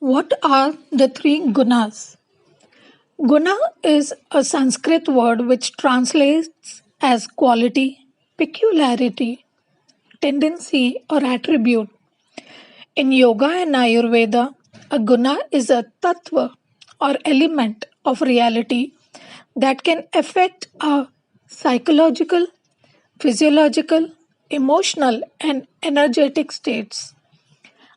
What are the three gunas? Guna is a Sanskrit word which translates as quality, peculiarity, tendency, or attribute. In yoga and Ayurveda, a guna is a tattva or element of reality that can affect our psychological, physiological, emotional, and energetic states.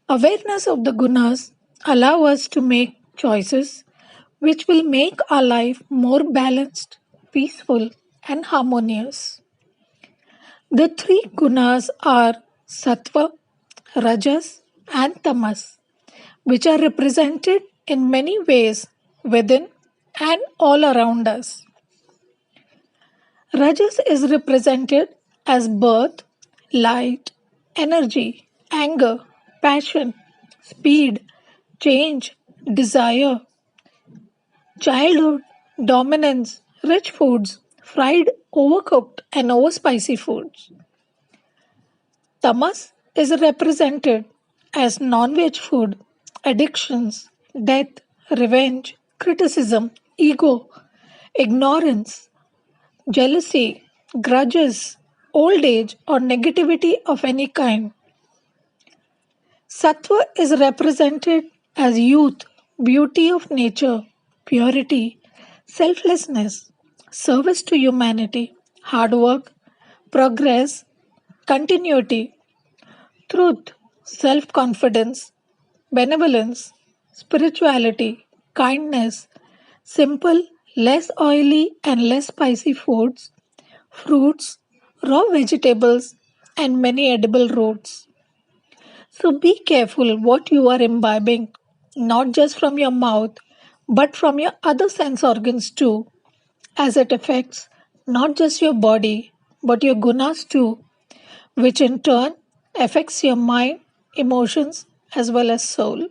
Awareness of the gunas allow us to make choices which will make our life more balanced, peaceful, and harmonious. The three gunas are Sattva, Rajas, and Tamas, which are represented in many ways within and all around us. Rajas is represented as birth, light, energy, anger, passion, speed, change, desire, childhood, dominance, rich foods, fried, overcooked, and overspicy foods. Tamas is represented as non veg food, addictions, death, revenge, criticism, ego, ignorance, jealousy, grudges, old age, or negativity of any kind. Sattva is represented as youth, beauty of nature, purity, selflessness, service to humanity, hard work, progress, continuity, truth, self confidence, benevolence, spirituality, kindness, simple, less oily, and less spicy foods, fruits, raw vegetables, and many edible roots. So be careful what you are imbibing, not just from your mouth, but from your other sense organs too, as it affects not just your body, but your gunas too, which in turn affects your mind, emotions, as well as soul.